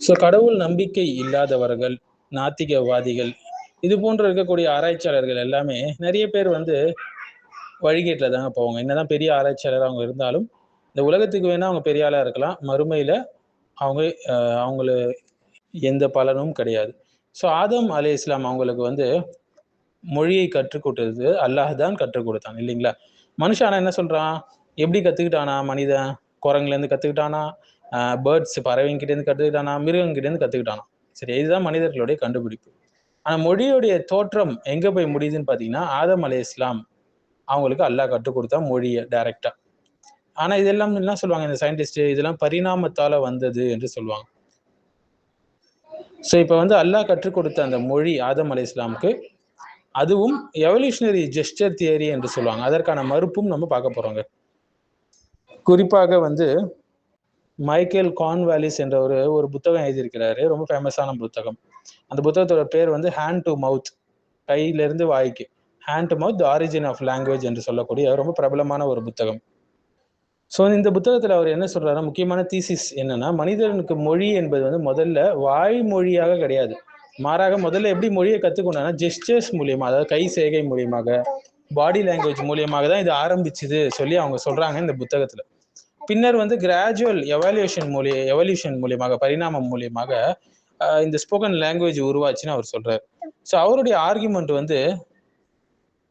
So கடவுள் நம்பிக்கை இல்லாதவர்கள், நாத்திகவாதிகள், இது போன்ற இருக்கக்கூடிய ஆராய்ச்சியாளர்கள் எல்லாமே நிறைய பேர் வந்து வழிகேட்டில் தாங்க போவாங்க. என்னதான் பெரிய ஆராய்ச்சியாளர் அவங்க இருந்தாலும் இந்த உலகத்துக்கு வேணா அவங்க பெரிய ஆளா இருக்கலாம், மறுமையில அவங்க அவங்கள எந்த பலனும் கிடையாது. ஸோ ஆதம் அலை இஸ்லாம் அவங்களுக்கு வந்து மொழியை கற்றுக் கொடுத்தது அல்லாஹ் தான் கற்றுக் கொடுத்தான் இல்லைங்களா? மனுஷன் என்ன சொல்றான்? எப்படி கத்துக்கிட்டானா மனிதன்? குரங்குல இருந்து கத்துக்கிட்டானா? பேர்ட்ஸ் பறவைங்கிட்ட இருந்து கத்துக்கிட்டானா? மிருகங்கிட்ட இருந்து கத்துக்கிட்டானா? சரி, இதுதான் மனிதர்களுடைய கண்டுபிடிப்பு. ஆனா மொழியுடைய தோற்றம் எங்க போய் முடியுதுன்னு பாத்தீங்கன்னா, ஆதம் அலை இஸ்லாம் அவங்களுக்கு அல்லாஹ் கற்றுக் கொடுத்தா மொழியை டைரக்டா. ஆனா இதெல்லாம் என்ன சொல்லுவாங்க இந்த சயின்டிஸ்ட், இதெல்லாம் பரிணாமத்தால வந்தது என்று சொல்லுவாங்க. ஸோ இப்போ வந்து அல்லாஹ் கற்றுக் கொடுத்த அந்த மொழி ஆதம் அலை இஸ்லாமுக்கு, அதுவும் எவல்யூஷனரி ஜெஸ்டர் தியரி என்று சொல்லுவாங்க. அதற்கான மறுப்பும் நம்ம பார்க்க போறோங்க. குறிப்பாக வந்து மைக்கேல் கான்வாலிஸ் என்ற ஒரு புத்தகம் எழுதியிருக்கிறாரு. ரொம்ப ஃபேமஸான புத்தகம். அந்த புத்தகத்தோட பேர் வந்து ஹேண்ட் டு மவுத், கையில இருந்து வாய்க்கு. Hand to mouth the origin of language என்று சொல்லக்கூடிய ரொம்ப பிரபலமான ஒரு புத்தகம். ஸோ இந்த புத்தகத்துல அவர் என்ன சொல்றாருன்னா, முக்கியமான தீசிஸ் என்னன்னா, மனிதனுக்கு மொழி என்பது வந்து முதல்ல வாய்மொழியாக கிடையாது. மாறாக முதல்ல எப்படி மொழியை கத்துக்கணும்னா ஜெஸ்டர்ஸ் மூலியமா, அதாவது கை செய்கை மூலியமாக, பாடி லாங்குவேஜ் மூலியமாக தான் இது ஆரம்பிச்சுது சொல்லி அவங்க சொல்றாங்க இந்த புத்தகத்துல. பின்னர் வந்து கிராஜுவல் எவல்யூஷன் மூலியமாக, பரிணாமம் மூலியமாக இந்த ஸ்போக்கன் லாங்குவேஜ் உருவாச்சுன்னு அவர் சொல்றாரு. ஸோ அவருடைய ஆர்குமெண்ட் வந்து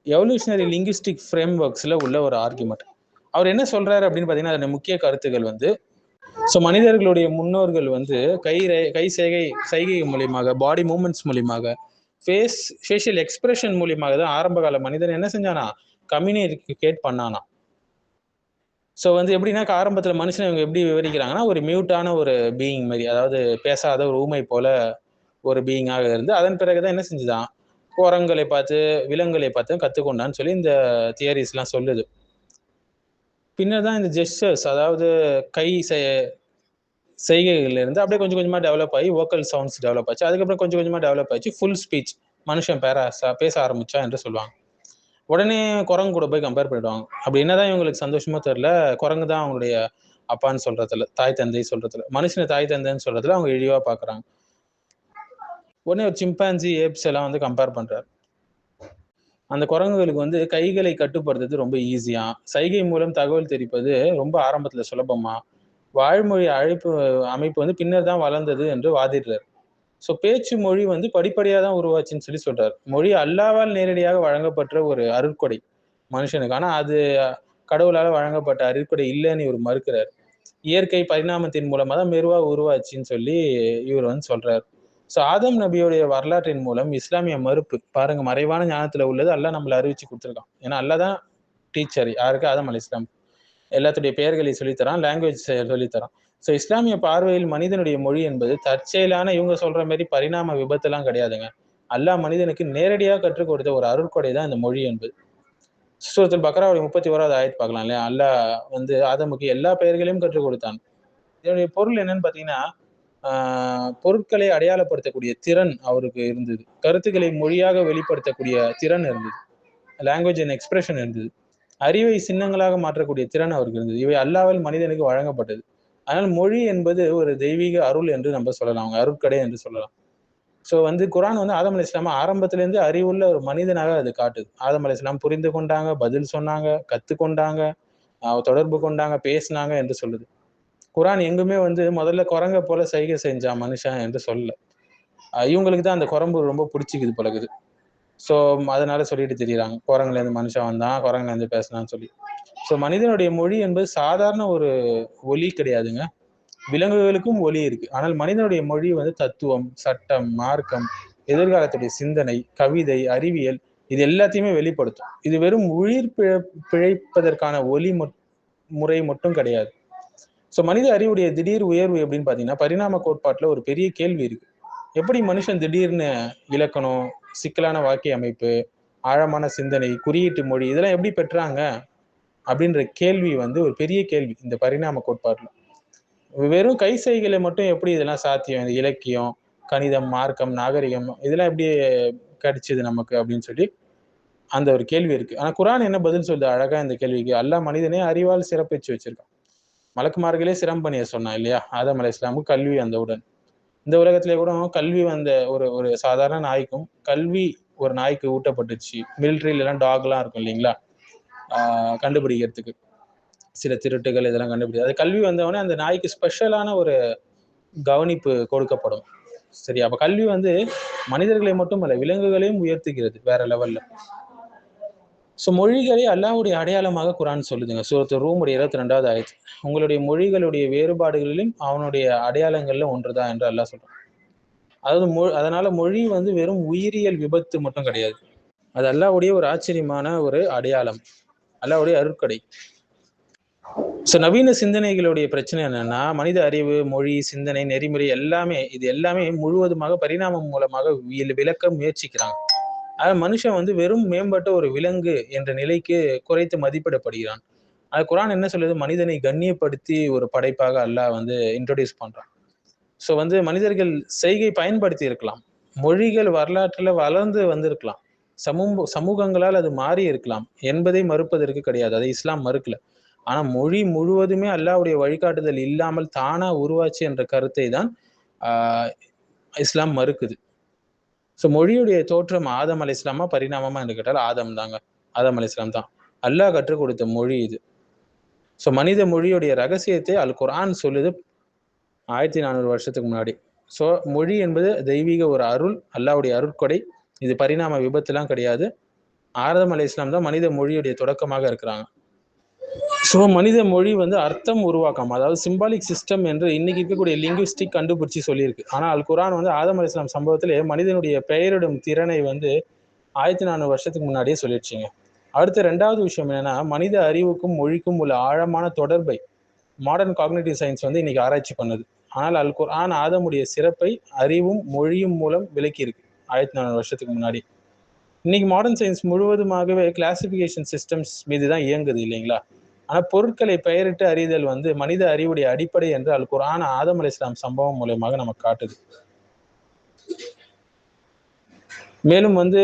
எவல்யூஷனரி லிங்குவிஸ்டிக் ஃப்ரேம் ஒர்க்ஸ்ல உள்ள ஒரு ஆர்குமெண்ட். அவர் என்ன சொல்றாரு அப்படின்னு பாத்தீங்கன்னா, அதோட முக்கிய கருத்துக்கள் வந்து, ஸோ மனிதர்களுடைய முன்னோர்கள் வந்து கை சைகை மூலியமாக, பாடி மூவ்மெண்ட்ஸ் மூலியமாக, ஃபேஷியல் எக்ஸ்பிரஷன் மூலியமாக தான் ஆரம்ப கால மனிதன் என்ன செஞ்சானா, கம்யூனிகேட் பண்ணானா. ஸோ வந்து எப்படின்னா, ஆரம்பத்துல மனுஷனை இவங்க எப்படி விவரிக்கிறாங்கன்னா, ஒரு மியூட்டான ஒரு பீயிங் மாதிரி, அதாவது பேசாத ஒரு ஊமை போல ஒரு பீயிங்காக இருந்து, அதன் பிறகுதான் என்ன செஞ்சுதான், குரங்களை பார்த்து, விலங்குகளை பார்த்து கத்துக்கொண்டான்னு சொல்லி இந்த தியரிஸ் எல்லாம் சொல்லுது. பின்னர் தான் இந்த ஜெஸ்டர்ஸ், அதாவது கை செய்கைகள்ல இருந்து அப்படியே கொஞ்சம் கொஞ்சமா டெவலப் ஆகி வோக்கல் சவுண்ட்ஸ் டெவலப் ஆச்சு. அதுக்கப்புறம் கொஞ்சம் கொஞ்சமா டெவலப் ஆச்சு ஃபுல் ஸ்பீச், மனுஷன் பேச ஆரம்பிச்சா என்று சொல்லுவாங்க. உடனே குரங்கு கூட போய் கம்பேர் பண்ணிடுவாங்க. அப்படி என்னதான் இவங்களுக்கு சந்தோஷமோ தெரியல, குரங்கு தான் அவங்களுடைய அப்பான்னு சொல்றதுல, தாய் தந்தை சொல்றதுல, மனுஷனை தாய் தந்தைன்னு சொல்றதுல அவங்க இழிவா பாக்குறாங்க. உடனே ஒரு சிம்பான்சி, ஏப்ஸ் எல்லாம் வந்து கம்பேர் பண்றாரு. அந்த குரங்குகளுக்கு வந்து கைகளை கட்டுப்படுத்துறது ரொம்ப ஈஸியா, சைகை மூலம் தகவல் தெரிவிப்பது ரொம்ப ஆரம்பத்துல சுலபமா, வாழ்மொழி அழைப்பு அமைப்பு வந்து பின்னர் தான் வளர்ந்தது என்று வாதிடுறாரு. ஸோ பேச்சு மொழி வந்து படிப்படியாக தான் உருவாச்சுன்னு சொல்லி சொல்றாரு. மொழி அல்லாவால் நேரடியாக வழங்கப்பட்ட ஒரு அருட்கொடை மனுஷனுக்கு. ஆனா அது கடவுளால வழங்கப்பட்ட அருட்கொடை இல்லைன்னு இவர் மறுக்கிறார். இயற்கை பரிணாமத்தின் மூலமா தான் மெதுவா உருவாச்சுன்னு சொல்லி இவர் வந்து சொல்றாரு. ஸோ ஆதம் நபியுடைய வரலாற்றின் மூலம் இஸ்லாமிய மறுப்பு பாருங்க, மறைவான ஞானத்துல உள்ளது அல்லாஹ் நம்மளை அறிவிச்சு கொடுத்துருக்கான். ஏன்னா அல்லாஹ் தான் டீச்சர் யாருக்கு? ஆதம் அலி இஸ்லாம். எல்லாத்துடைய பெயர்களை சொல்லித்தரான், லாங்குவேஜ் சொல்லித்தரான். ஸோ இஸ்லாமிய பார்வையில் மனிதனுடைய மொழி என்பது தற்செயலான இவங்க சொல்ற மாதிரி பரிணாம விபத்தெல்லாம் கிடையாதுங்க. அல்லாஹ் மனிதனுக்கு நேரடியாக கற்றுக் கொடுத்த ஒரு அருட்கொடை தான் இந்த மொழி என்பது. சூரத்துல் பக்ராவுடைய 31வது ஆயத் பார்க்கலாம் இல்லையா? அல்லாஹ் வந்து ஆதமுக்கு எல்லா பெயர்களையும் கற்றுக் கொடுத்தான். இதனுடைய பொருள் என்னன்னு பாத்தீங்கன்னா, பொருட்களை அடையாளப்படுத்தக்கூடிய திறன் அவருக்கு இருந்தது. கருத்துக்களை மொழியாக வெளிப்படுத்தக்கூடிய திறன் இருந்தது. லாங்குவேஜ் அண்ட் எக்ஸ்பிரஷன் இருந்தது. அறிவை சின்னங்களாக மாற்றக்கூடிய திறன் அவருக்கு இருந்தது. இவை அல்லாஹ்வால் மனிதனுக்கு வழங்கப்பட்டது. அதனால் மொழி என்பது ஒரு தெய்வீக அருள் என்று நம்ம சொல்லலாம். அவங்க அருட்கொடை என்று சொல்லலாம். ஸோ வந்து குரான் வந்து ஆதம் அலைஹிஸ்ஸலாம் ஆரம்பத்திலேருந்து அறிவுள்ள ஒரு மனிதனாக அது காட்டுது. ஆதம் அலைஹிஸ்ஸலாம் புரிந்து கொண்டாங்க, பதில் சொன்னாங்க, கத்துக்கொண்டாங்க, தொடர்பு கொண்டாங்க, பேசினாங்க என்று சொல்லுது. குரான் எங்குமே வந்து முதல்ல குரங்க போல சைகை செஞ்சான் மனுஷன் என்று சொல்லல. இவங்களுக்கு தான் அந்த குரம்பு ரொம்ப பிடிச்சிக்குது பழகுது. ஸோ அதனால சொல்லிட்டு திரியிறாங்க, குரங்குல இருந்து மனுஷன் வந்தான், குரங்குல இருந்து பேசினான்னு சொல்லி. ஸோ மனிதனுடைய மொழி என்பது சாதாரண ஒரு ஒலி கிடையாதுங்க. விலங்குகளுக்கும் ஒலி இருக்கு. ஆனால் மனிதனுடைய மொழி வந்து தத்துவம், சட்டம், மார்க்கம், எதிர்காலத்துடைய சிந்தனை, கவிதை, அறிவியல், இது எல்லாத்தையுமே வெளிப்படுத்தும். இது வெறும் உயிர் பிழைப்பதற்கான முறை மட்டும் கிடையாது. ஸோ மனித அறிவுடைய திடீர் உயர்வு எப்படின்னு பாத்தீங்கன்னா, பரிணாம கோட்பாட்டுல ஒரு பெரிய கேள்வி இருக்கு. எப்படி மனுஷன் திடீர்னு இலக்கணம், சிக்கலான வாக்கிய அமைப்பு, ஆழமான சிந்தனை, குறியீட்டு மொழி இதெல்லாம் எப்படி பெற்றாங்க அப்படின்ற கேள்வி வந்து ஒரு பெரிய கேள்வி இந்த பரிணாம கோட்பாட்டுல. வெறும் கை செய்கையில மட்டும் எப்படி இதெல்லாம் சாத்தியம்? இந்த இலக்கியம், கணிதம், மார்க்கம், நாகரிகம் இதெல்லாம் எப்படி கிடைச்சது நமக்கு அப்படின்னு சொல்லி அந்த ஒரு கேள்வி இருக்கு. ஆனா குரான் என்ன பதில் சொல்லுது அழகா இந்த கேள்விக்கு? அல்லாஹ் மனிதனே அறிவால் சிறப்பிச்சு வச்சிருக்கான். மலக்குமார்களே சிரம் பண்ணிய சொன்னான் இல்லையா? ஆதம் அலைஹிஸ்ஸலாமுக்கு கல்வி வந்தவுடன். இந்த உலகத்திலே கூட கல்வி வந்த ஒரு ஒரு சாதாரண நாய்க்கும் கல்வி ஒரு நாய்க்கு ஊட்டப்பட்டுச்சு. மிலிட்ரியில எல்லாம் டாக் எல்லாம் இருக்கும் இல்லைங்களா, கண்டுபிடிக்கிறதுக்கு சில திருட்டுகள் இதெல்லாம் கண்டுபிடிக்கும். அது கல்வி வந்தவொடனே அந்த நாய்க்கு ஸ்பெஷலான ஒரு கவனிப்பு கொடுக்கப்படும். சரி, அப்ப கல்வி வந்து மனிதர்களை மட்டுமல்ல விலங்குகளையும் உயர்த்துகிறது வேற லெவல்ல. ஸோ மொழிகளே அல்லாஹ்வுடைய அடையாளமாக குர்ஆன் சொல்லுதுங்க. சூரத்து ரூமுடைய 22வது ஆயத். உங்களுடைய மொழிகளுடைய வேறுபாடுகளிலும் அவனுடைய அடையாளங்கள்ல ஒன்றுதான் என்று அல்லாஹ் சொல்றான். அதாவது அதனால மொழி வந்து வெறும் உயிரியல் விபத்து மட்டும் கிடையாது. அது அல்லாஹ்வுடைய ஒரு ஆச்சரியமான ஒரு அடையாளம், அல்லாஹ்வுடைய அருட்கொடை. ஸோ நவீன சிந்தனைகளுடைய பிரச்சனை என்னன்னா, மனித அறிவு, மொழி, சிந்தனை, நெறிமுறை எல்லாமே முழுவதுமாக பரிணாமம் மூலமாக விளக்க முயற்சிக்கிறாங்க. ஆனா மனுஷன் வந்து வெறும் மேம்பட்ட ஒரு விலங்கு என்ற நிலைக்கு குறைத்து மதிப்பிடப்படுகிறான். அது குர்ஆன் என்ன சொல்லுது? மனிதனை கண்ணியப்படுத்தி ஒரு படைப்பாக அல்லாஹ் வந்து இன்ட்ரோடியூஸ் பண்றான். ஸோ வந்து மனிதர்கள் செய்கை பயன்படுத்தி இருக்கலாம், மொழிகள் வரலாற்றுல வளர்ந்து வந்திருக்கலாம், சமூகங்களால் அது மாறி இருக்கலாம் என்பதை மறுப்பதற்கு கிடையாது. அதை இஸ்லாம் மறுக்கல. ஆனா மொழி முழுவதுமே அல்லாஹ்வுடைய வழிகாட்டுதல் இல்லாமல் தானா உருவாச்சு என்ற கருத்தை தான் ஆஹ் இஸ்லாம் மறுக்குது. ஸோ மொழியுடைய தோற்றம் ஆதம் அலைஹிஸ்ஸலாமா பரிணாமமா என்று கேட்டால் ஆதம் தாங்க. ஆதம் அலைஹிஸ்ஸலாம் தான். அல்லாஹ் கற்றுக் கொடுத்த மொழி இது. ஸோ மனித மொழியுடைய ரகசியத்தை அல் குர்ஆன் சொல்லுது 1400 வருஷத்துக்கு முன்னாடி. ஸோ மொழி என்பது தெய்வீக ஒரு அருள், அல்லாஹ்வுடைய அருட்கொடை. இது பரிணாம விபத்துலாம் கிடையாது. ஆதம் அலைஹிஸ்ஸலாம் தான் மனித மொழியுடைய தொடக்கமாக இருக்கிறாங்க. ஸோ மனித மொழி வந்து அர்த்தம் உருவாக்கம், அதாவது சிம்பாலிக் சிஸ்டம் என்று இன்னைக்கு இருக்கக்கூடிய லிங்குவிஸ்டிக் கண்டுபிடிச்சி சொல்லியிருக்கு. ஆனால் அல் குர்ஆன் வந்து ஆதம் அலைஹிஸ்ஸலாம் சம்பவத்திலே மனிதனுடைய பெயரிடும் திறனை வந்து 1400 வருஷத்துக்கு முன்னாடியே சொல்லிடுச்சுங்க. அடுத்த 2வது விஷயம் என்னன்னா, மனித அறிவுக்கும் மொழிக்கும் உள்ள ஆழமான தொடர்பை மாடர்ன் காக்னிட்டிவ் சயின்ஸ் வந்து இன்னைக்கு ஆராய்ச்சி பண்ணுது. ஆனால் அல் குர்ஆன் ஆதமுடைய சிறப்பை அறிவும் மொழியும் மூலம் விளக்கி இருக்கு 1400 வருஷத்துக்கு முன்னாடி. இன்னைக்கு மாடர்ன் சயின்ஸ் முழுவதுமாகவே கிளாசிபிகேஷன் சிஸ்டம்ஸ் மீது தான் இயங்குது இல்லைங்களா. ஆனா பொருட்களை பெயரிட்டு அறிதல் வந்து மனித அறிவுடைய அடிப்படை என்று அல் குர்ஆன் ஆதம் அலைஹிஸ்ஸலாம் சம்பவம் மூலமாக நமக்கு காட்டுது. மேலும் வந்து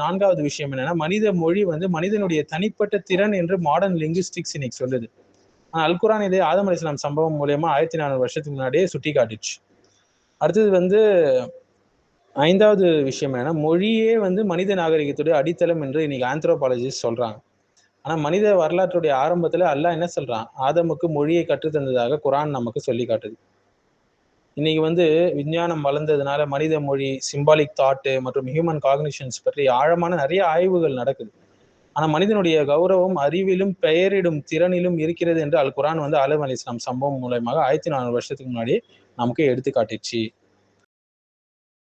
4வது விஷயம் என்னன்னா, மனித மொழி வந்து மனிதனுடைய தனிப்பட்ட திறன் என்று மாடர்ன் லிங்குவிஸ்டிக்ஸ் இன்னைக்கு சொல்லுது. ஆனால் அல் குர்ஆன் இதே ஆதம் அலைஹிஸ்ஸலாம் சம்பவம் மூலமா 1400 வருஷத்துக்கு முன்னாடியே சுட்டி காட்டுச்சு. அடுத்தது வந்து 5வது விஷயம் என்னன்னா, மொழியே வந்து மனித நாகரிகத்துடைய அடித்தளம் என்று இன்னைக்கு ஆந்த்ரோபாலஜிஸ்ட் சொல்றாங்க. ஆனா மனித வரலாற்றுடைய ஆரம்பத்துல அல்லாஹ் என்ன சொல்றான்? ஆதமுக்கு மொழியை கற்றுத்தந்ததாக குர்ஆன் நமக்கு சொல்லி காட்டுது. இன்னைக்கு வந்து விஞ்ஞானம் வளர்ந்ததுனால மனித மொழி, சிம்பாலிக் தாட் மற்றும் ஹியூமன் காக்னிஷன்ஸ் பற்றி ஆழமான நிறைய ஆய்வுகள் நடக்குது. ஆனா மனிதனுடைய கௌரவம் அறிவிலும் பெயரிடும் திறனிலும் இருக்கிறது என்று அல் குர்ஆன் வந்து ஆதம் அலைஹிஸ்ஸலாம் சம்பவம் மூலமாக 1400 வருஷத்துக்கு முன்னாடி நமக்கு எடுத்து காட்டிச்சு.